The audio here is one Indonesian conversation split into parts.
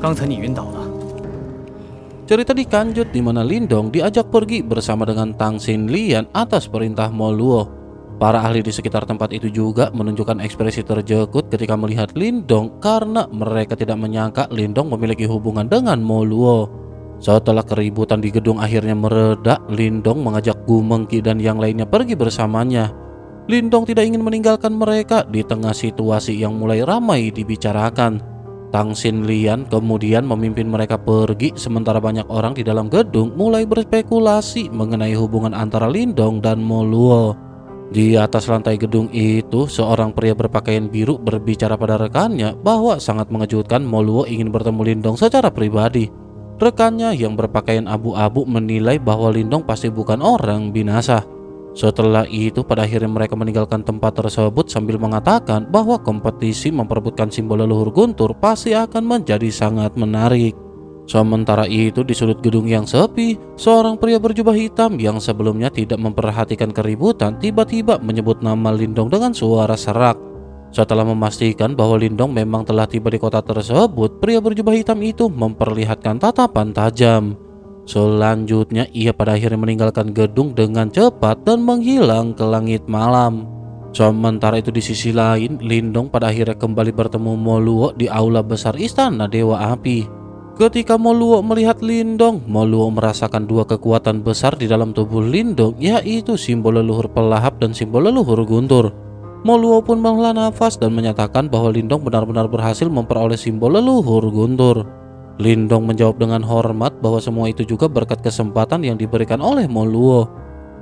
刚才你晕倒了。 Cerita dikanjut di mana Lindong diajak pergi bersama dengan Tang Xinlian atas perintah Mo Luo. Para ahli di sekitar tempat itu juga menunjukkan ekspresi terjekut ketika melihat Lindong karena mereka tidak menyangka Lindong memiliki hubungan dengan Mo Luo. Setelah keributan di gedung akhirnya mereda, Lindong mengajak Gu Mengqi dan yang lainnya pergi bersamanya. Lindong tidak ingin meninggalkan mereka di tengah situasi yang mulai ramai dibicarakan. Tang Xinlian kemudian memimpin mereka pergi sementara banyak orang di dalam gedung mulai berspekulasi mengenai hubungan antara Lindong dan Mo Luo. Di atas lantai gedung itu, seorang pria berpakaian biru berbicara pada rekannya bahwa sangat mengejutkan Mo Luo ingin bertemu Lindong secara pribadi. Rekannya yang berpakaian abu-abu menilai bahwa Lindong pasti bukan orang binasa. Setelah itu pada akhirnya mereka meninggalkan tempat tersebut sambil mengatakan bahwa kompetisi memperebutkan simbol leluhur Guntur pasti akan menjadi sangat menarik. Sementara itu di sudut gedung yang sepi, seorang pria berjubah hitam yang sebelumnya tidak memperhatikan keributan tiba-tiba menyebut nama Lindong dengan suara serak. Setelah memastikan bahwa Lindong memang telah tiba di kota tersebut, pria berjubah hitam itu memperlihatkan tatapan tajam. Selanjutnya ia pada akhirnya meninggalkan gedung dengan cepat dan menghilang ke langit malam. Sementara itu di sisi lain, Lindong pada akhirnya kembali bertemu Mo Luo di aula besar istana Dewa Api. Ketika Mo Luo melihat Lindong, Mo Luo merasakan dua kekuatan besar di dalam tubuh Lindong, yaitu simbol leluhur pelahap dan simbol leluhur Guntur. Mo Luo pun menghela nafas dan menyatakan bahwa Lindong benar-benar berhasil memperoleh simbol leluhur Guntur. Lindong menjawab dengan hormat bahwa semua itu juga berkat kesempatan yang diberikan oleh Mo Luo.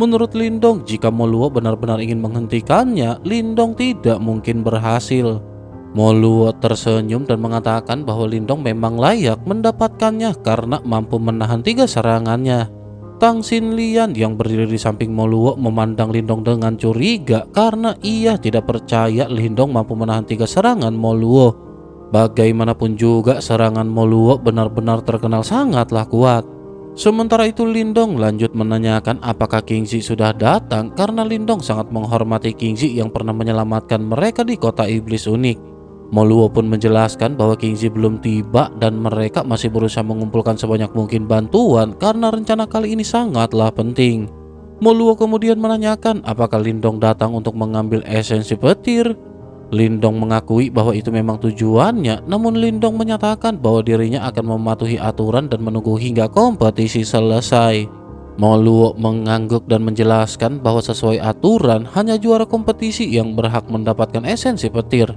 Menurut Lindong, jika Mo Luo benar-benar ingin menghentikannya, Lindong tidak mungkin berhasil. Mo Luo tersenyum dan mengatakan bahwa Lindong memang layak mendapatkannya karena mampu menahan 3 serangannya. Tang Xinlian yang berdiri di samping Mo Luo memandang Lindong dengan curiga karena ia tidak percaya Lindong mampu menahan 3 serangan Mo Luo. Bagaimanapun juga serangan Mo Luo benar-benar terkenal sangatlah kuat. Sementara itu Lindong lanjut menanyakan apakah Kingzi sudah datang karena Lindong sangat menghormati Kingzi yang pernah menyelamatkan mereka di kota iblis unik. Mo Luo pun menjelaskan bahwa Kingzi belum tiba dan mereka masih berusaha mengumpulkan sebanyak mungkin bantuan karena rencana kali ini sangatlah penting. Mo Luo kemudian menanyakan apakah Lindong datang untuk mengambil esensi petir. Lindong mengakui bahwa itu memang tujuannya, namun Lindong menyatakan bahwa dirinya akan mematuhi aturan dan menunggu hingga kompetisi selesai. Mo Luo mengangguk dan menjelaskan bahwa sesuai aturan hanya juara kompetisi yang berhak mendapatkan esensi petir.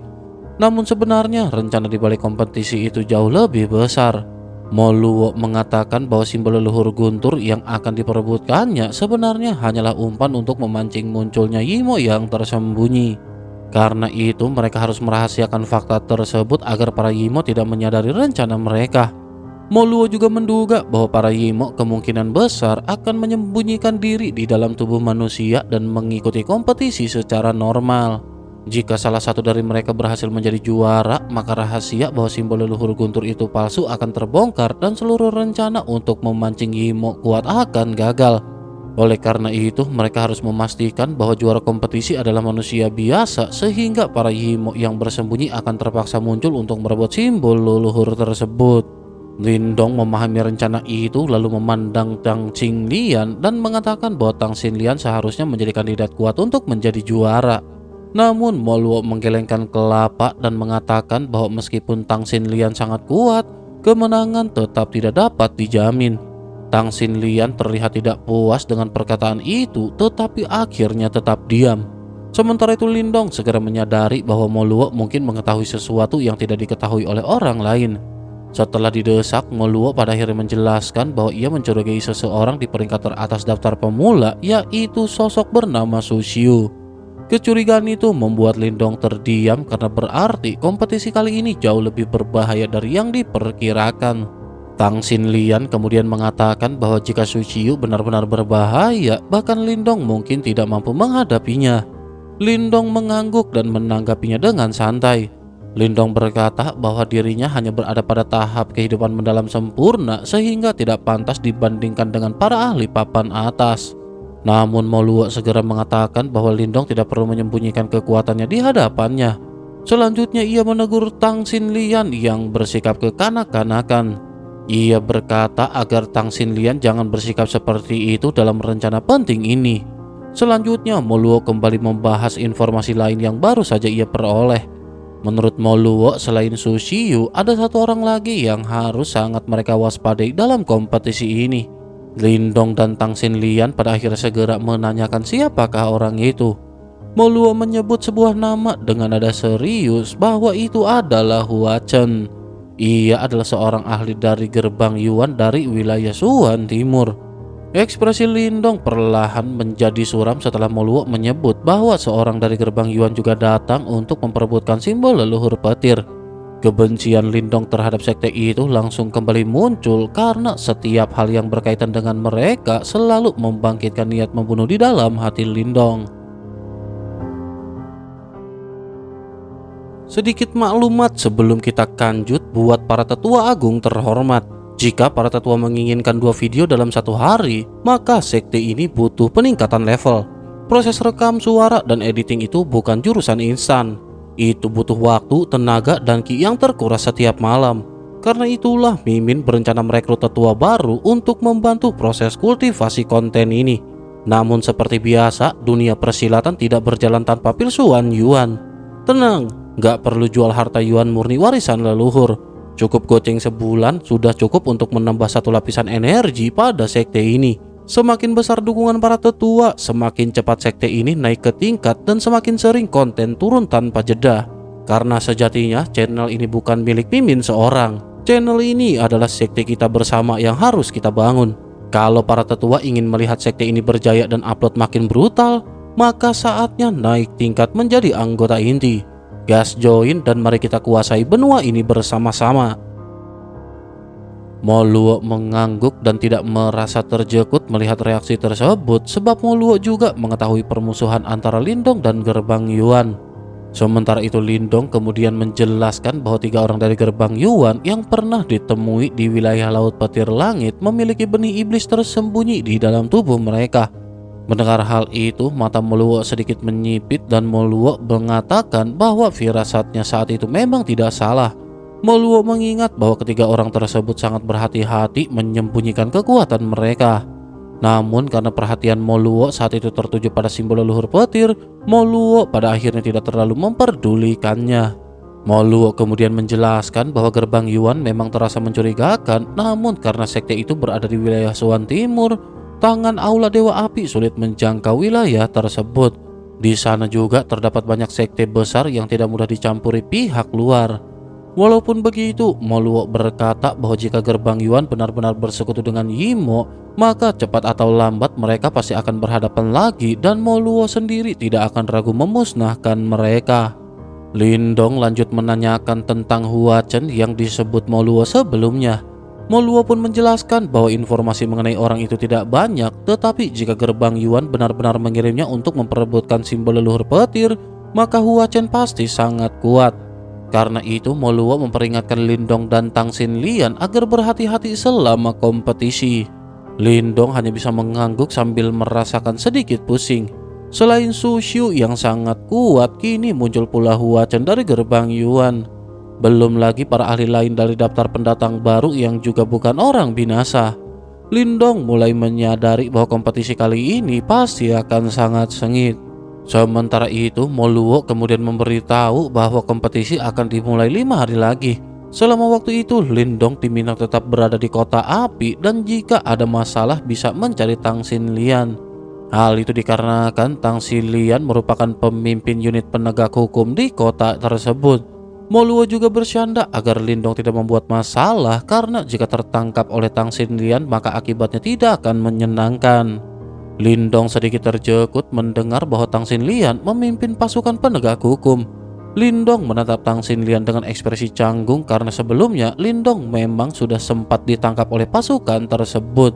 Namun sebenarnya rencana di balik kompetisi itu jauh lebih besar. Mo Luo mengatakan bahwa simbol leluhur Guntur yang akan diperebutkannya sebenarnya hanyalah umpan untuk memancing munculnya Yimo yang tersembunyi. Karena itu mereka harus merahasiakan fakta tersebut agar para Yimo tidak menyadari rencana mereka. Mo Luo juga menduga bahwa para Yimo kemungkinan besar akan menyembunyikan diri di dalam tubuh manusia dan mengikuti kompetisi secara normal. Jika salah satu dari mereka berhasil menjadi juara, maka rahasia bahwa simbol leluhur Guntur itu palsu akan terbongkar dan seluruh rencana untuk memancing Yimo kuat akan gagal. Oleh karena itu, mereka harus memastikan bahwa juara kompetisi adalah manusia biasa sehingga para Yimo yang bersembunyi akan terpaksa muncul untuk merebut simbol leluhur tersebut. Lindong memahami rencana itu lalu memandang Tang Xinlian dan mengatakan bahwa Tang Xinlian seharusnya menjadi kandidat kuat untuk menjadi juara. Namun Mo Luo menggelengkan kelapa dan mengatakan bahwa meskipun Tang Xinlian sangat kuat, kemenangan tetap tidak dapat dijamin. Tang Xinlian terlihat tidak puas dengan perkataan itu, tetapi akhirnya tetap diam. Sementara itu Lindong segera menyadari bahwa Mo Luo mungkin mengetahui sesuatu yang tidak diketahui oleh orang lain. Setelah didesak, Mo Luo pada akhirnya menjelaskan bahwa ia mencurigai seseorang di peringkat teratas daftar pemula, yaitu sosok bernama Su Xiu. Kecurigaan itu membuat Lindong terdiam karena berarti kompetisi kali ini jauh lebih berbahaya dari yang diperkirakan. Tang Xinlian kemudian mengatakan bahwa jika Su Xiu benar-benar berbahaya, bahkan Lindong mungkin tidak mampu menghadapinya. Lindong mengangguk dan menanggapinya dengan santai. Lindong berkata bahwa dirinya hanya berada pada tahap kehidupan mendalam sempurna sehingga tidak pantas dibandingkan dengan para ahli papan atas. Namun Mo Luo segera mengatakan bahwa Lindong tidak perlu menyembunyikan kekuatannya di hadapannya. Selanjutnya ia menegur Tang Xinlian yang bersikap kekanak-kanakan. Ia berkata agar Tang Xinlian jangan bersikap seperti itu dalam rencana penting ini. Selanjutnya Moluo kembali membahas informasi lain yang baru saja ia peroleh. Menurut Moluo, selain Su Xiu, ada satu orang lagi yang harus sangat mereka waspadai dalam kompetisi ini. Lindong dan Tang Xinlian pada akhirnya segera menanyakan siapakah orang itu. Moluo menyebut sebuah nama dengan nada serius bahwa itu adalah Hua Chen. Ia adalah seorang ahli dari gerbang Yuan dari wilayah Suan Timur. Ekspresi Lindong perlahan menjadi suram setelah Moluo menyebut bahwa seorang dari gerbang Yuan juga datang untuk memperebutkan simbol leluhur petir. Kebencian Lindong terhadap sekte itu langsung kembali muncul karena setiap hal yang berkaitan dengan mereka selalu membangkitkan niat membunuh di dalam hati Lindong. Sedikit maklumat sebelum kita lanjut buat para tetua agung terhormat. Jika para tetua menginginkan 2 video dalam satu hari, maka sekte ini butuh peningkatan level. Proses rekam suara dan editing itu bukan jurusan instan. Itu butuh waktu, tenaga, dan ki yang terkuras setiap malam. Karena itulah Mimin berencana merekrut tetua baru untuk membantu proses kultivasi konten ini. Namun seperti biasa, dunia persilatan tidak berjalan tanpa pilsuan Yuan. Tenang, gak perlu jual harta Yuan murni warisan leluhur. Cukup goceng sebulan sudah cukup untuk menambah satu lapisan energi pada sekte ini. Semakin besar dukungan para tetua, semakin cepat sekte ini naik ke tingkat dan semakin sering konten turun tanpa jeda. Karena sejatinya channel ini bukan milik Mimin seorang. Channel ini adalah sekte kita bersama yang harus kita bangun. Kalau para tetua ingin melihat sekte ini berjaya dan upload makin brutal, maka saatnya naik tingkat menjadi anggota inti. Gas join dan mari kita kuasai benua ini bersama-sama. Moluo mengangguk dan tidak merasa terjekut melihat reaksi tersebut sebab Moluo juga mengetahui permusuhan antara Lindong dan gerbang Yuan. Sementara itu Lindong kemudian menjelaskan bahwa 3 orang dari gerbang Yuan yang pernah ditemui di wilayah Laut Petir Langit memiliki benih iblis tersembunyi di dalam tubuh mereka. Mendengar hal itu, mata Moluo sedikit menyipit dan Moluo mengatakan bahwa firasatnya saat itu memang tidak salah. Moluo mengingat bahwa ketiga orang tersebut sangat berhati-hati menyembunyikan kekuatan mereka. Namun karena perhatian Moluo saat itu tertuju pada simbol leluhur petir, Moluo pada akhirnya tidak terlalu memperdulikannya. Moluo kemudian menjelaskan bahwa gerbang Yuan memang terasa mencurigakan, namun karena sekte itu berada di wilayah Suan Timur, tangan Aula Dewa Api sulit menjangkau wilayah tersebut. Di sana juga terdapat banyak sekte besar yang tidak mudah dicampuri pihak luar. Walaupun begitu, Moluo berkata bahwa jika gerbang Yuan benar-benar bersekutu dengan Yimo, maka cepat atau lambat mereka pasti akan berhadapan lagi dan Moluo sendiri tidak akan ragu memusnahkan mereka. Lindong lanjut menanyakan tentang Hua Chen yang disebut Moluo sebelumnya. Moluo pun menjelaskan bahwa informasi mengenai orang itu tidak banyak, tetapi jika gerbang Yuan benar-benar mengirimnya untuk memperebutkan simbol leluhur petir, maka Hua Chen pasti sangat kuat. Karena itu Moluo memperingatkan Lindong dan Tang Xinlian agar berhati-hati selama kompetisi. Lindong hanya bisa mengangguk sambil merasakan sedikit pusing. Selain Su Xiu yang sangat kuat, kini muncul pula Hua Chen dari gerbang Yuan. Belum lagi para ahli lain dari daftar pendatang baru yang juga bukan orang binasa. Lindong mulai menyadari bahwa kompetisi kali ini pasti akan sangat sengit. Sementara itu, Moluo kemudian memberitahu bahwa kompetisi akan dimulai 5 hari lagi. Selama waktu itu, Lindong diminta tetap berada di kota api dan jika ada masalah bisa mencari Tang Xinlian. Hal itu dikarenakan Tang Xinlian merupakan pemimpin unit penegak hukum di kota tersebut. Moluo juga bercanda agar Lindong tidak membuat masalah karena jika tertangkap oleh Tang Xinlian maka akibatnya tidak akan menyenangkan. Lindong sedikit terjekut mendengar bahwa Tang Xinlian memimpin pasukan penegak hukum. Lindong menatap Tang Xinlian dengan ekspresi canggung karena sebelumnya Lindong memang sudah sempat ditangkap oleh pasukan tersebut.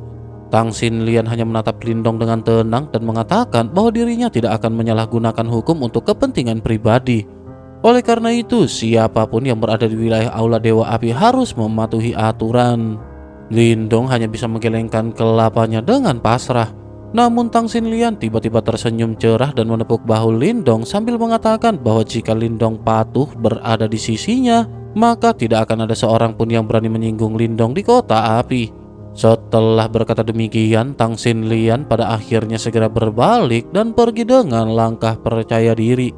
Tang Xinlian hanya menatap Lindong dengan tenang dan mengatakan bahwa dirinya tidak akan menyalahgunakan hukum untuk kepentingan pribadi. Oleh karena itu, siapapun yang berada di wilayah Aula Dewa Api harus mematuhi aturan. Lindong hanya bisa menggelengkan kelapanya dengan pasrah. Namun Tang Xinlian tiba-tiba tersenyum cerah dan menepuk bahu Lindong sambil mengatakan bahwa jika Lindong patuh berada di sisinya, maka tidak akan ada seorang pun yang berani menyinggung Lindong di kota api. Setelah berkata demikian, Tang Xinlian pada akhirnya segera berbalik dan pergi dengan langkah percaya diri.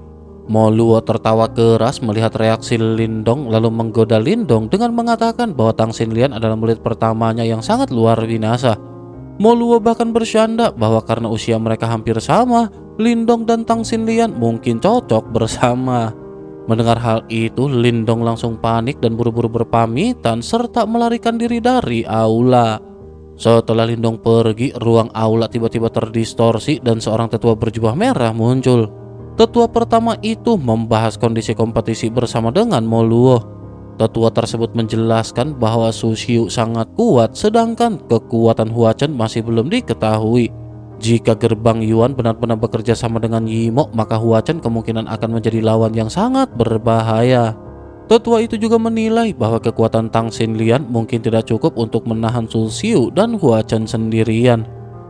Mo Luo tertawa keras melihat reaksi Lindong lalu menggoda Lindong dengan mengatakan bahwa Tang Xinlian adalah murid pertamanya yang sangat luar binasa. Mo Luo bahkan bercanda bahwa karena usia mereka hampir sama, Lindong dan Tang Xinlian mungkin cocok bersama. Mendengar hal itu, Lindong langsung panik dan buru-buru berpamitan serta melarikan diri dari aula. Setelah Lindong pergi, ruang aula tiba-tiba terdistorsi dan seorang tetua berjubah merah muncul. Tetua pertama itu membahas kondisi kompetisi bersama dengan Mo Luo. Tetua tersebut menjelaskan bahwa Su Xiu sangat kuat sedangkan kekuatan Hua Chen masih belum diketahui. Jika gerbang Yuan benar-benar bekerja sama dengan Yimo, maka Hua Chen kemungkinan akan menjadi lawan yang sangat berbahaya. Tetua itu juga menilai bahwa kekuatan Tang Xinlian mungkin tidak cukup untuk menahan Su Xiu dan Hua Chen sendirian.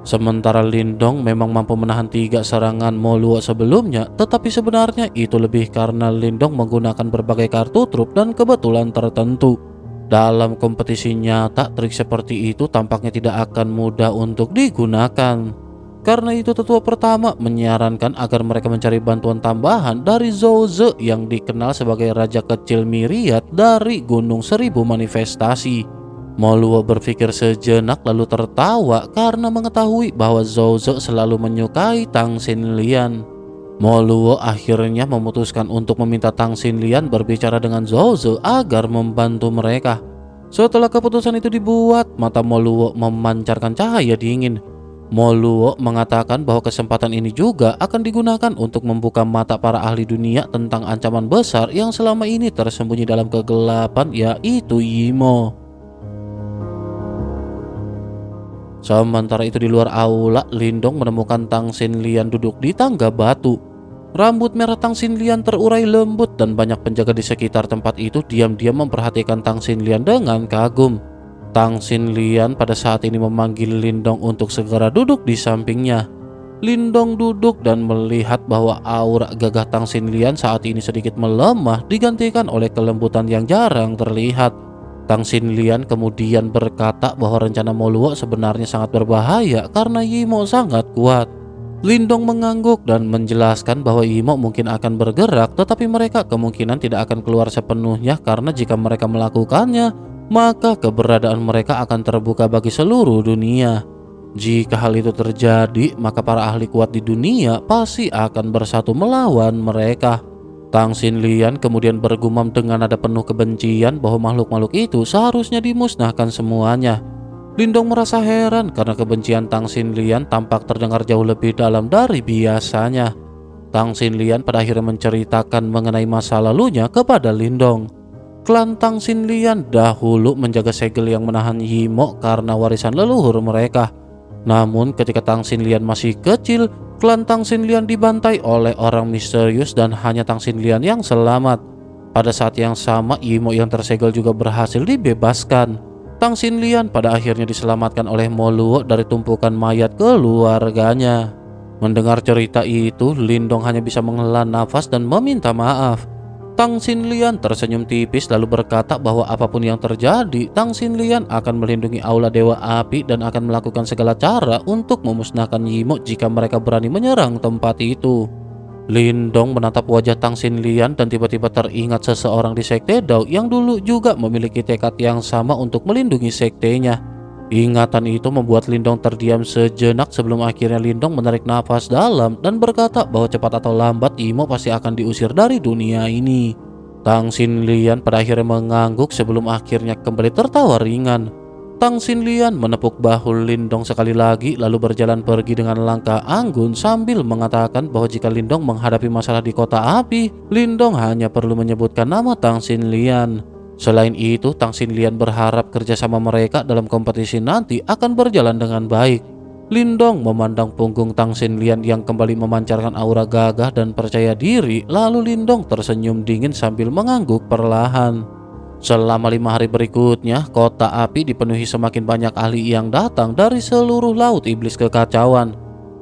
Sementara Lindong memang mampu menahan 3 serangan Mo Luo sebelumnya, tetapi sebenarnya itu lebih karena Lindong menggunakan berbagai kartu truf dan kebetulan tertentu. Dalam kompetisi nyata, trik seperti itu tampaknya tidak akan mudah untuk digunakan. Karena itu tetua pertama menyarankan agar mereka mencari bantuan tambahan dari Zhou Ze yang dikenal sebagai Raja Kecil Myriad dari Gunung Seribu Manifestasi. Mo Luo berpikir sejenak lalu tertawa karena mengetahui bahwa Zhou Ze selalu menyukai Tang Xinlian. Mo Luo akhirnya memutuskan untuk meminta Tang Xinlian berbicara dengan Zhou Ze agar membantu mereka. Setelah keputusan itu dibuat, mata Mo Luo memancarkan cahaya dingin. Mo Luo mengatakan bahwa kesempatan ini juga akan digunakan untuk membuka mata para ahli dunia tentang ancaman besar yang selama ini tersembunyi dalam kegelapan, yaitu Yimo. Sementara itu di luar aula, Lindong menemukan Tang Xinlian duduk di tangga batu. Rambut merah Tang Xinlian terurai lembut dan banyak penjaga di sekitar tempat itu diam-diam memperhatikan Tang Xinlian dengan kagum. Tang Xinlian pada saat ini memanggil Lindong untuk segera duduk di sampingnya. Lindong duduk dan melihat bahwa aura gagah Tang Xinlian saat ini sedikit melemah digantikan oleh kelembutan yang jarang terlihat. Tang Xinlian kemudian berkata bahwa rencana Mo Luo sebenarnya sangat berbahaya karena Yimo sangat kuat. Lindong mengangguk dan menjelaskan bahwa Yimo mungkin akan bergerak, tetapi mereka kemungkinan tidak akan keluar sepenuhnya karena jika mereka melakukannya, maka keberadaan mereka akan terbuka bagi seluruh dunia. Jika hal itu terjadi, maka para ahli kuat di dunia pasti akan bersatu melawan mereka. Tang Xinlian kemudian bergumam dengan nada penuh kebencian bahwa makhluk-makhluk itu seharusnya dimusnahkan semuanya. Lindong merasa heran karena kebencian Tang Xinlian tampak terdengar jauh lebih dalam dari biasanya. Tang Xinlian pada akhirnya menceritakan mengenai masa lalunya kepada Lindong. Klan Tang Xinlian dahulu menjaga segel yang menahan Yimo karena warisan leluhur mereka. Namun ketika Tang Xinlian masih kecil, klan Tang Xinlian dibantai oleh orang misterius dan hanya Tang Xinlian yang selamat. Pada saat yang sama, Yimo yang tersegel juga berhasil dibebaskan. Tang Xinlian pada akhirnya diselamatkan oleh Mo Luo dari tumpukan mayat keluarganya. Mendengar cerita itu, Lindong hanya bisa menghela nafas dan meminta maaf. Tang Xinlian tersenyum tipis lalu berkata bahwa apapun yang terjadi, Tang Xinlian akan melindungi aula Dewa Api dan akan melakukan segala cara untuk memusnahkan Yimo jika mereka berani menyerang tempat itu. Lindong menatap wajah Tang Xinlian dan tiba-tiba teringat seseorang di Sekte Dao yang dulu juga memiliki tekad yang sama untuk melindungi sektenya. Ingatan itu membuat Lindong terdiam sejenak sebelum akhirnya Lindong menarik nafas dalam dan berkata bahwa cepat atau lambat Yimo pasti akan diusir dari dunia ini. Tang Xinlian pada akhirnya mengangguk sebelum akhirnya kembali tertawa ringan. Tang Xinlian menepuk bahu Lindong sekali lagi lalu berjalan pergi dengan langkah anggun sambil mengatakan bahwa jika Lindong menghadapi masalah di kota api, Lindong hanya perlu menyebutkan nama Tang Xinlian. Selain itu, Tang Xinlian berharap kerjasama mereka dalam kompetisi nanti akan berjalan dengan baik. Lindong memandang punggung Tang Xinlian yang kembali memancarkan aura gagah dan percaya diri, lalu Lindong tersenyum dingin sambil mengangguk perlahan. Selama 5 hari berikutnya, kota api dipenuhi semakin banyak ahli yang datang dari seluruh laut iblis kekacauan.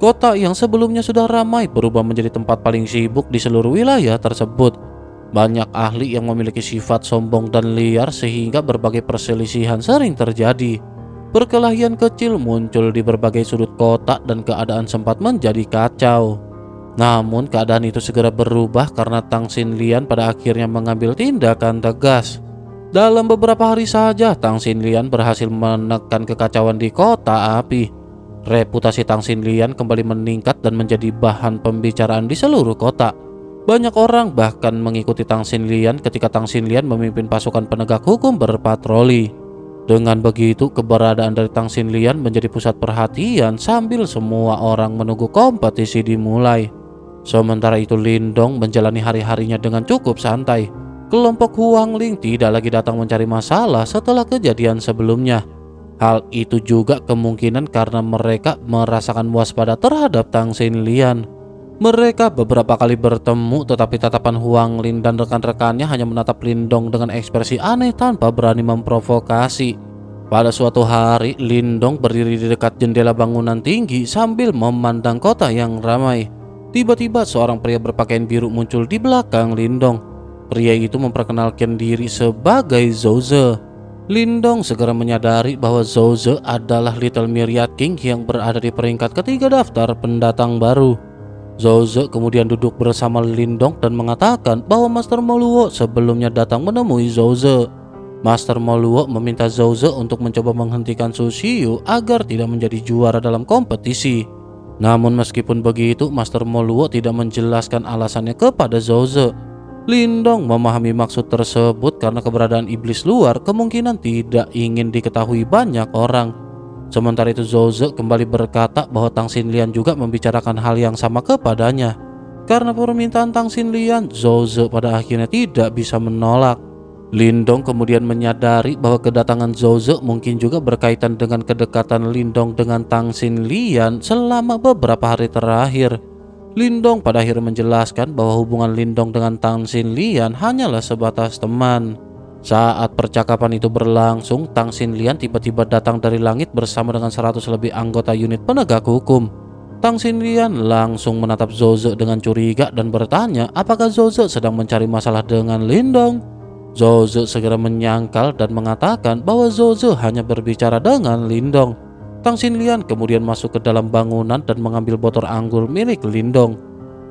Kota yang sebelumnya sudah ramai berubah menjadi tempat paling sibuk di seluruh wilayah tersebut. Banyak ahli yang memiliki sifat sombong dan liar sehingga berbagai perselisihan sering terjadi. Perkelahian kecil muncul di berbagai sudut kota dan keadaan sempat menjadi kacau. Namun keadaan itu segera berubah karena Tang Xinlian pada akhirnya mengambil tindakan tegas. Dalam beberapa hari saja Tang Xinlian berhasil menekan kekacauan di kota api. Reputasi Tang Xinlian kembali meningkat dan menjadi bahan pembicaraan di seluruh kota. Banyak orang bahkan mengikuti Tang Xinlian ketika Tang Xinlian memimpin pasukan penegak hukum berpatroli. Dengan begitu, keberadaan dari Tang Xinlian menjadi pusat perhatian sambil semua orang menunggu kompetisi dimulai. Sementara itu Lindong menjalani hari-harinya dengan cukup santai. Kelompok Huang Ling tidak lagi datang mencari masalah setelah kejadian sebelumnya. Hal itu juga kemungkinan karena mereka merasakan waspada terhadap Tang Xinlian. Mereka beberapa kali bertemu tetapi tatapan Huang Ling dan rekan-rekannya hanya menatap Lindong dengan ekspresi aneh tanpa berani memprovokasi. Pada suatu hari, Lindong berdiri di dekat jendela bangunan tinggi sambil memandang kota yang ramai. Tiba-tiba seorang pria berpakaian biru muncul di belakang Lindong. Pria itu memperkenalkan diri sebagai Zhou Ze. Lindong segera menyadari bahwa Zhou Ze adalah Little Myriad King yang berada di peringkat ketiga daftar pendatang baru. Zhou Ze kemudian duduk bersama Lindong dan mengatakan bahwa Master Moluo sebelumnya datang menemui Zhou Ze. Master Moluo meminta Zhou Ze untuk mencoba menghentikan Su Xiu agar tidak menjadi juara dalam kompetisi. Namun meskipun begitu, Master Moluo tidak menjelaskan alasannya kepada Zhou Ze. Lindong memahami maksud tersebut karena keberadaan iblis luar kemungkinan tidak ingin diketahui banyak orang. Sementara itu Zhou Ze kembali berkata bahwa Tang Xinlian juga membicarakan hal yang sama kepadanya. Karena permintaan Tang Xinlian, Zhou Ze pada akhirnya tidak bisa menolak. Lindong kemudian menyadari bahwa kedatangan Zhou Ze mungkin juga berkaitan dengan kedekatan Lindong dengan Tang Xinlian selama beberapa hari terakhir. Lindong pada akhirnya menjelaskan bahwa hubungan Lindong dengan Tang Xinlian hanyalah sebatas teman. Saat percakapan itu berlangsung, Tang Xinlian tiba-tiba datang dari langit bersama dengan 100 lebih anggota unit penegak hukum. Tang Xinlian langsung menatap Zhou Ze dengan curiga dan bertanya apakah Zhou Ze sedang mencari masalah dengan Lindong. Zhou Ze segera menyangkal dan mengatakan bahwa Zhou Ze hanya berbicara dengan Lindong. Tang Xinlian kemudian masuk ke dalam bangunan dan mengambil botol anggur milik Lindong.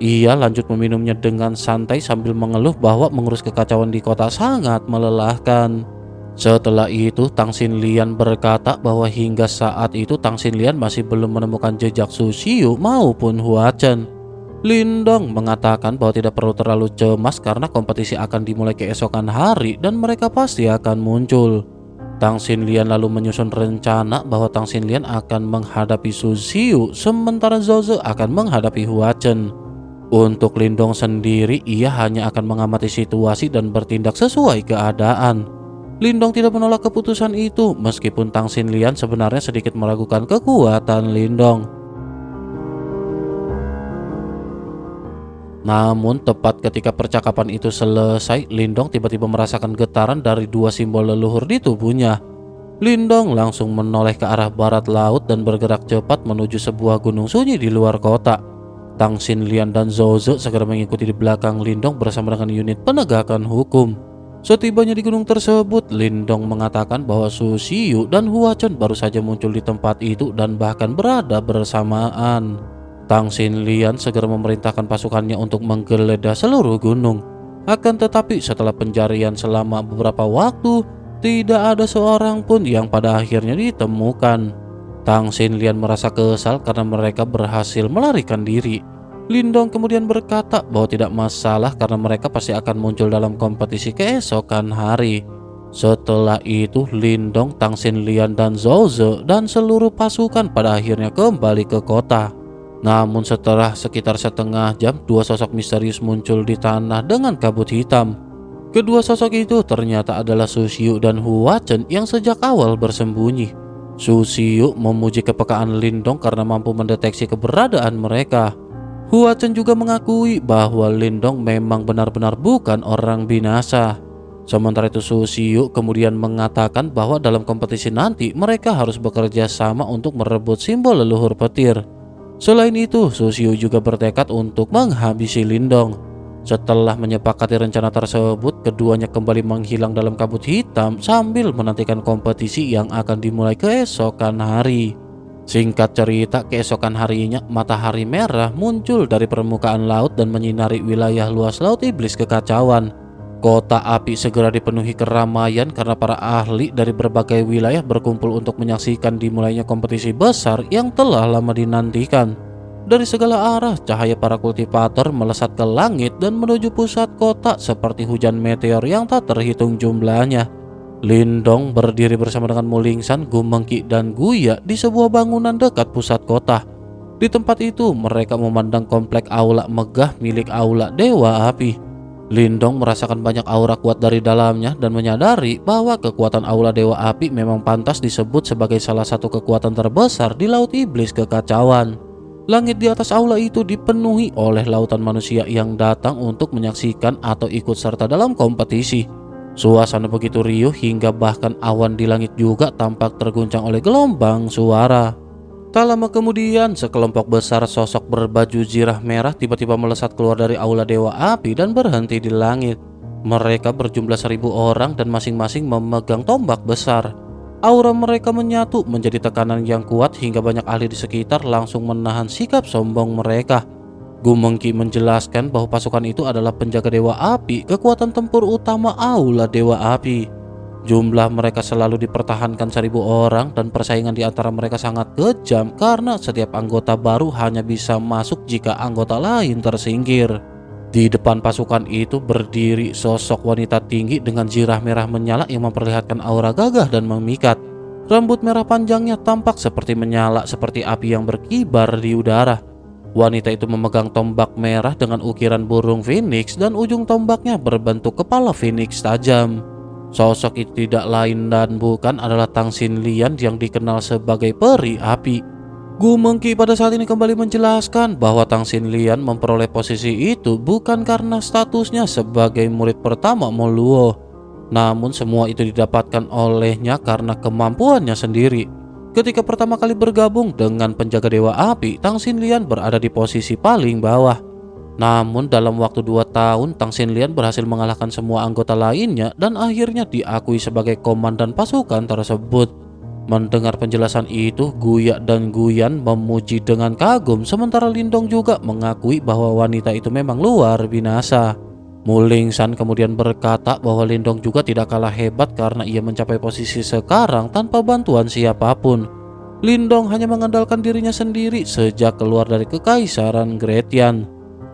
Ia lanjut meminumnya dengan santai sambil mengeluh bahwa mengurus kekacauan di kota sangat melelahkan. Setelah itu Tang Xinlian berkata bahwa hingga saat itu Tang Xinlian masih belum menemukan jejak Su Xiu maupun Hua Chen. Lindong mengatakan bahwa tidak perlu terlalu cemas karena kompetisi akan dimulai keesokan hari dan mereka pasti akan muncul. Tang Xinlian lalu menyusun rencana bahwa Tang Xinlian akan menghadapi Su Xiu sementara Zhou Ze akan menghadapi Hua Chen. Untuk Lindong sendiri, ia hanya akan mengamati situasi dan bertindak sesuai keadaan. Lindong tidak menolak keputusan itu meskipun Tang Xinlian sebenarnya sedikit meragukan kekuatan Lindong. Namun tepat ketika percakapan itu selesai, Lindong tiba-tiba merasakan getaran dari dua simbol leluhur di tubuhnya. Lindong langsung menoleh ke arah barat laut dan bergerak cepat menuju sebuah gunung sunyi di luar kota. Tang Xinlian dan Zhou Ze segera mengikuti di belakang Lindong bersama dengan unit penegakan hukum. Setibanya di gunung tersebut, Lindong mengatakan bahwa Su Xiu dan Hua Chen baru saja muncul di tempat itu dan bahkan berada bersamaan. Tang Xinlian segera memerintahkan pasukannya untuk menggeledah seluruh gunung. Akan tetapi setelah pencarian selama beberapa waktu, tidak ada seorang pun yang pada akhirnya ditemukan. Tang Xinlian merasa kesal karena mereka berhasil melarikan diri. Lindong kemudian berkata bahwa tidak masalah karena mereka pasti akan muncul dalam kompetisi keesokan hari. Setelah itu Lindong, Tang Xinlian dan Zhou Ze dan seluruh pasukan pada akhirnya kembali ke kota. Namun setelah sekitar setengah jam, dua sosok misterius muncul di tanah dengan kabut hitam. Kedua sosok itu ternyata adalah Su Xiu dan Hua Chen yang sejak awal bersembunyi. Su Xiu memuji kepekaan Lindong karena mampu mendeteksi keberadaan mereka. Hua Chen juga mengakui bahwa Lindong memang benar-benar bukan orang binasa. Sementara itu Su Xiu kemudian mengatakan bahwa dalam kompetisi nanti mereka harus bekerja sama untuk merebut simbol leluhur petir. Selain itu, Susio juga bertekad untuk menghabisi Lindong. Setelah menyepakati rencana tersebut, keduanya kembali menghilang dalam kabut hitam sambil menantikan kompetisi yang akan dimulai keesokan hari. Singkat cerita, keesokan harinya matahari merah muncul dari permukaan laut dan menyinari wilayah luas Laut Iblis Kekacauan. Kota api segera dipenuhi keramaian karena para ahli dari berbagai wilayah berkumpul untuk menyaksikan dimulainya kompetisi besar yang telah lama dinantikan. Dari segala arah, cahaya para kultivator melesat ke langit dan menuju pusat kota seperti hujan meteor yang tak terhitung jumlahnya. Lindong berdiri bersama dengan Mulingsan, Gumengki, dan Guya di sebuah bangunan dekat pusat kota. Di tempat itu, mereka memandang komplek aula megah milik Aula Dewa Api. Lindong merasakan banyak aura kuat dari dalamnya dan menyadari bahwa kekuatan Aula Dewa Api memang pantas disebut sebagai salah satu kekuatan terbesar di Laut Iblis Kekacauan. Langit di atas aula itu dipenuhi oleh lautan manusia yang datang untuk menyaksikan atau ikut serta dalam kompetisi. Suasana begitu riuh hingga bahkan awan di langit juga tampak terguncang oleh gelombang suara. Tak lama kemudian, sekelompok besar sosok berbaju zirah merah tiba-tiba melesat keluar dari aula Dewa Api dan berhenti di langit. Mereka berjumlah 1000 orang dan masing-masing memegang tombak besar. Aura mereka menyatu menjadi tekanan yang kuat hingga banyak ahli di sekitar langsung menahan sikap sombong mereka. Gumengki menjelaskan bahwa pasukan itu adalah penjaga Dewa Api, kekuatan tempur utama Aula Dewa Api. Jumlah mereka selalu dipertahankan 1000 orang dan persaingan di antara mereka sangat kejam karena setiap anggota baru hanya bisa masuk jika anggota lain tersingkir. Di depan pasukan itu berdiri sosok wanita tinggi dengan zirah merah menyala yang memperlihatkan aura gagah dan memikat. Rambut merah panjangnya tampak seperti menyala seperti api yang berkibar di udara. Wanita itu memegang tombak merah dengan ukiran burung phoenix dan ujung tombaknya berbentuk kepala phoenix tajam. Sosok itu tidak lain dan bukan adalah Tang Xinlian yang dikenal sebagai peri api. Gumengki pada saat ini kembali menjelaskan bahwa Tang Xinlian memperoleh posisi itu bukan karena statusnya sebagai murid pertama Moluo, namun semua itu didapatkan olehnya karena kemampuannya sendiri. Ketika pertama kali bergabung dengan penjaga Dewa Api, Tang Xinlian berada di posisi paling bawah. Namun dalam waktu 2 tahun, Tang Xinlian berhasil mengalahkan semua anggota lainnya dan akhirnya diakui sebagai komandan pasukan tersebut. Mendengar penjelasan itu, Guya dan Guyan memuji dengan kagum, sementara Lindong juga mengakui bahwa wanita itu memang luar binasa. Mulingsan kemudian berkata bahwa Lindong juga tidak kalah hebat karena ia mencapai posisi sekarang tanpa bantuan siapapun. Lindong hanya mengandalkan dirinya sendiri sejak keluar dari Kekaisaran Gretian.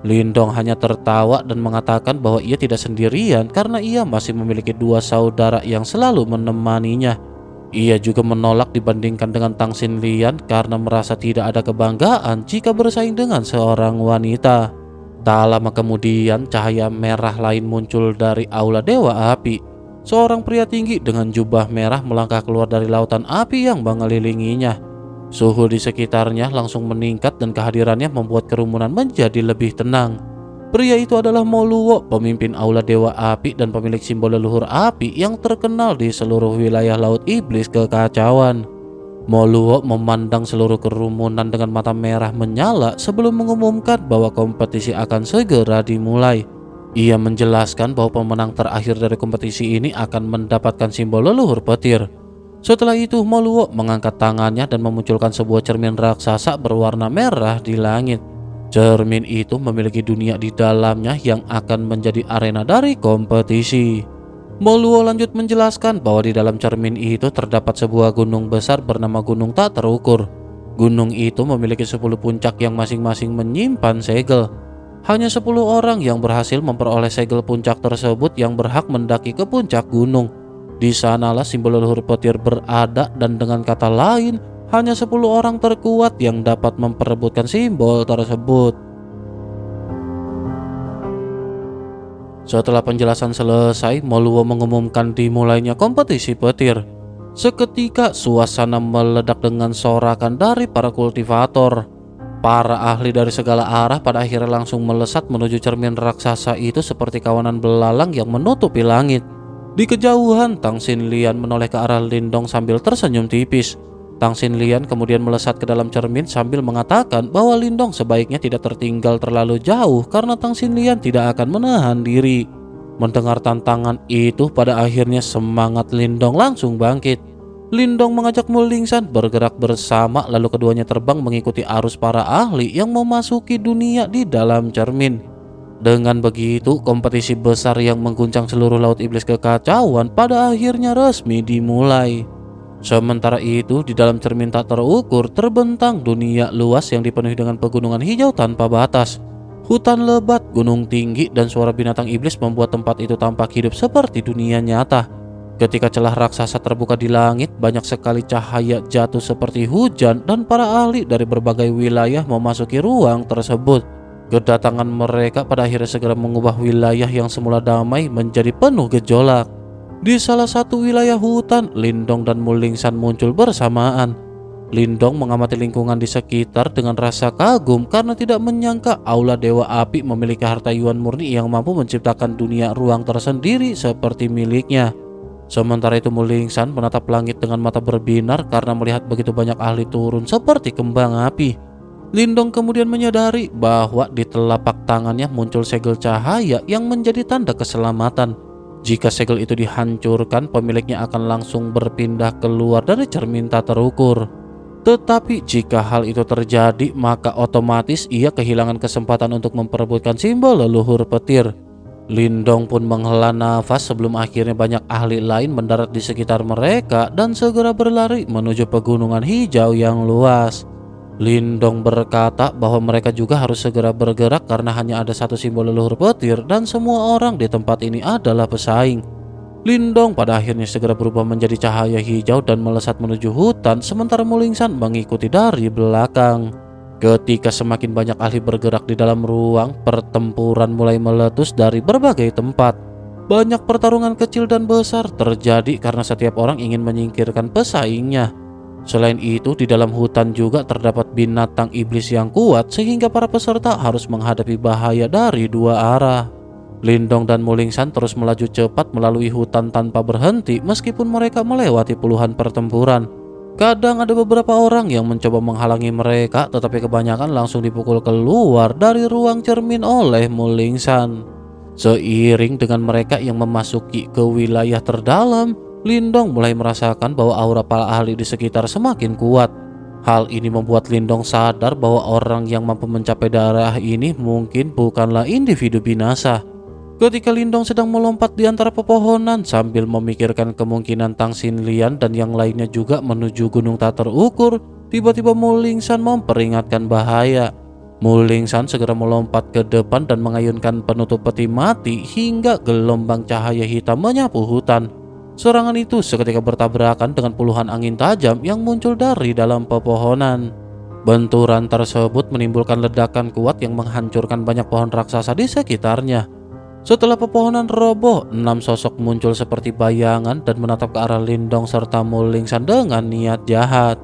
Lindong hanya tertawa dan mengatakan bahwa ia tidak sendirian karena ia masih memiliki 2 saudara yang selalu menemaninya. Ia juga menolak dibandingkan dengan Tang Xinlian karena merasa tidak ada kebanggaan jika bersaing dengan seorang wanita. Tak lama kemudian, cahaya merah lain muncul dari aula Dewa Api. Seorang pria tinggi dengan jubah merah melangkah keluar dari lautan api yang mengelilinginya. Suhu di sekitarnya langsung meningkat dan kehadirannya membuat kerumunan menjadi lebih tenang. Pria itu adalah Moluo, pemimpin Aula Dewa Api dan pemilik simbol leluhur api yang terkenal di seluruh wilayah Laut Iblis Kekacauan. Moluo memandang seluruh kerumunan dengan mata merah menyala sebelum mengumumkan bahwa kompetisi akan segera dimulai. Ia menjelaskan bahwa pemenang terakhir dari kompetisi ini akan mendapatkan simbol leluhur petir. Setelah itu, Moluo mengangkat tangannya dan memunculkan sebuah cermin raksasa berwarna merah di langit. Cermin itu memiliki dunia di dalamnya yang akan menjadi arena dari kompetisi. Moluo lanjut menjelaskan bahwa di dalam cermin itu terdapat sebuah gunung besar bernama Gunung Tak Terukur. Gunung itu memiliki 10 puncak yang masing-masing menyimpan segel. Hanya 10 orang yang berhasil memperoleh segel puncak tersebut yang berhak mendaki ke puncak gunung. Di sanalah simbol leluhur petir berada dan dengan kata lain, hanya 10 orang terkuat yang dapat memperebutkan simbol tersebut. Setelah penjelasan selesai, Moluo mengumumkan dimulainya kompetisi petir. Seketika suasana meledak dengan sorakan dari para kultivator. Para ahli dari segala arah pada akhirnya langsung melesat menuju cermin raksasa itu seperti kawanan belalang yang menutupi langit. Di kejauhan, Tang Xinlian menoleh ke arah Lindong sambil tersenyum tipis. Tang Xinlian kemudian melesat ke dalam cermin sambil mengatakan bahwa Lindong sebaiknya tidak tertinggal terlalu jauh karena Tang Xinlian tidak akan menahan diri. Mendengar tantangan itu, pada akhirnya semangat Lindong langsung bangkit. Lindong mengajak Mu Lingsan bergerak bersama, lalu keduanya terbang mengikuti arus para ahli yang memasuki dunia di dalam cermin. Dengan begitu, kompetisi besar yang mengguncang seluruh Laut Iblis Kekacauan pada akhirnya resmi dimulai. Sementara itu, di dalam cermin tak terukur terbentang dunia luas yang dipenuhi dengan pegunungan hijau tanpa batas. Hutan lebat, gunung tinggi, dan suara binatang iblis membuat tempat itu tampak hidup seperti dunia nyata. Ketika celah raksasa terbuka di langit, banyak sekali cahaya jatuh seperti hujan dan para ahli dari berbagai wilayah memasuki ruang tersebut. Kedatangan mereka pada akhirnya segera mengubah wilayah yang semula damai menjadi penuh gejolak. Di salah satu wilayah hutan, Lindong dan Mu Lingsan muncul bersamaan. Lindong mengamati lingkungan di sekitar dengan rasa kagum karena tidak menyangka Aula Dewa Api memiliki harta Yuan murni yang mampu menciptakan dunia ruang tersendiri seperti miliknya. Sementara itu Mu Lingsan menatap langit dengan mata berbinar karena melihat begitu banyak ahli turun seperti kembang api. Lindong kemudian menyadari bahwa di telapak tangannya muncul segel cahaya yang menjadi tanda keselamatan. Jika segel itu dihancurkan, pemiliknya akan langsung berpindah keluar dari cermin tak terukur. Tetapi jika hal itu terjadi, maka otomatis ia kehilangan kesempatan untuk memperebutkan simbol leluhur petir. Lindong pun menghela nafas sebelum akhirnya banyak ahli lain mendarat di sekitar mereka dan segera berlari menuju pegunungan hijau yang luas. Lindong berkata bahwa mereka juga harus segera bergerak karena hanya ada satu simbol leluhur petir dan semua orang di tempat ini adalah pesaing. Lindong pada akhirnya segera berubah menjadi cahaya hijau dan melesat menuju hutan, sementara Mu Lingsan mengikuti dari belakang. Ketika semakin banyak ahli bergerak di dalam ruang, pertempuran mulai meletus dari berbagai tempat. Banyak pertarungan kecil dan besar terjadi karena setiap orang ingin menyingkirkan pesaingnya. Selain itu, di dalam hutan juga terdapat binatang iblis yang kuat sehingga para peserta harus menghadapi bahaya dari dua arah. Lindong dan Mu Lingsan terus melaju cepat melalui hutan tanpa berhenti meskipun mereka melewati puluhan pertempuran. Kadang ada beberapa orang yang mencoba menghalangi mereka, tetapi kebanyakan langsung dipukul keluar dari ruang cermin oleh Mu Lingsan. Seiring dengan mereka yang memasuki ke wilayah terdalam, Lindong mulai merasakan bahwa aura para ahli di sekitar semakin kuat. Hal ini membuat Lindong sadar bahwa orang yang mampu mencapai daerah ini mungkin bukanlah individu binasa. Ketika Lindong sedang melompat di antara pepohonan sambil memikirkan kemungkinan Tang Xinlian dan yang lainnya juga menuju gunung tak terukur, tiba-tiba Mu Lingsan memperingatkan bahaya. Mu Lingsan segera melompat ke depan dan mengayunkan penutup peti mati hingga gelombang cahaya hitam menyapu hutan. Serangan itu seketika bertabrakan dengan puluhan angin tajam yang muncul dari dalam pepohonan. Benturan tersebut menimbulkan ledakan kuat yang menghancurkan banyak pohon raksasa di sekitarnya. Setelah pepohonan roboh, 6 sosok muncul seperti bayangan dan menatap ke arah Lindong serta Mu Lingsan dengan niat jahat.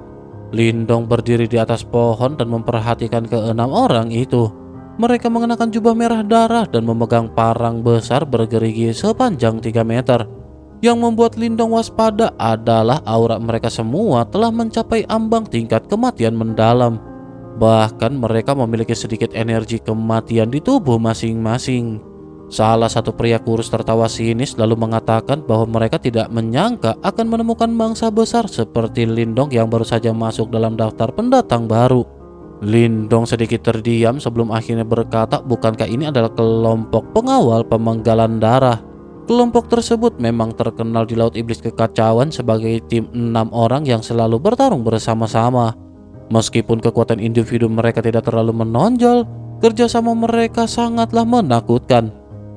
Lindong berdiri di atas pohon dan memperhatikan ke-6 orang itu. Mereka mengenakan jubah merah darah dan memegang parang besar bergerigi sepanjang 3 meter. Yang membuat Lindong waspada adalah aura mereka semua telah mencapai ambang tingkat kematian mendalam. Bahkan mereka memiliki sedikit energi kematian di tubuh masing-masing. Salah satu pria kurus tertawa sinis lalu mengatakan bahwa mereka tidak menyangka akan menemukan mangsa besar seperti Lindong yang baru saja masuk dalam daftar pendatang baru. Lindong sedikit terdiam sebelum akhirnya berkata, bukankah ini adalah kelompok pengawal pemenggalan darah? Kelompok tersebut memang terkenal di Laut Iblis Kekacauan sebagai tim 6 orang yang selalu bertarung bersama-sama. Meskipun kekuatan individu mereka tidak terlalu menonjol, kerjasama mereka sangatlah menakutkan.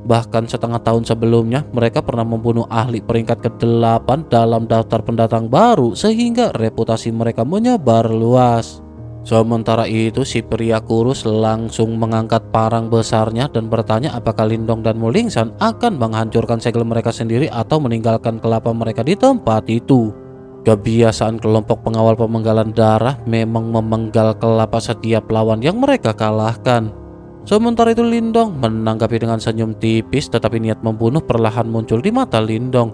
Bahkan setengah tahun sebelumnya, mereka pernah membunuh ahli peringkat ke-8 dalam daftar pendatang baru sehingga reputasi mereka menyebar luas. Sementara itu, si pria kurus langsung mengangkat parang besarnya dan bertanya apakah Lindong dan Mu Lingsan akan menghancurkan segel mereka sendiri atau meninggalkan kelapa mereka di tempat itu. Kebiasaan kelompok pengawal pemenggalan darah memang memenggal kelapa setiap lawan yang mereka kalahkan. Sementara itu Lindong menanggapi dengan senyum tipis, tetapi niat membunuh perlahan muncul di mata Lindong.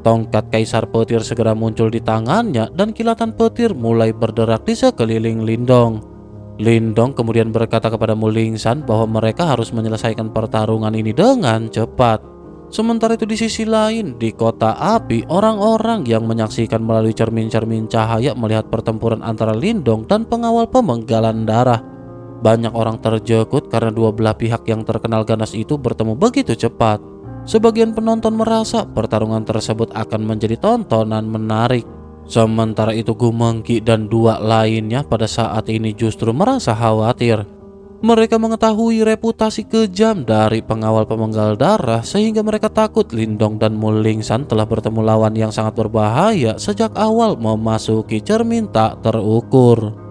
Tongkat Kaisar Petir segera muncul di tangannya dan kilatan petir mulai berderak di sekeliling Lindong. Lindong kemudian berkata kepada Mulingsan bahwa mereka harus menyelesaikan pertarungan ini dengan cepat. Sementara itu di sisi lain, di kota api, orang-orang yang menyaksikan melalui cermin-cermin cahaya melihat pertempuran antara Lindong dan pengawal pemenggalan darah. Banyak orang terjekut karena dua belah pihak yang terkenal ganas itu bertemu begitu cepat. Sebagian penonton merasa pertarungan tersebut akan menjadi tontonan menarik. Sementara itu Gumengki dan dua lainnya pada saat ini justru merasa khawatir. Mereka mengetahui reputasi kejam dari pengawal pemenggal darah sehingga mereka takut Lindong dan Mulingsan telah bertemu lawan yang sangat berbahaya sejak awal memasuki cermin tak terukur.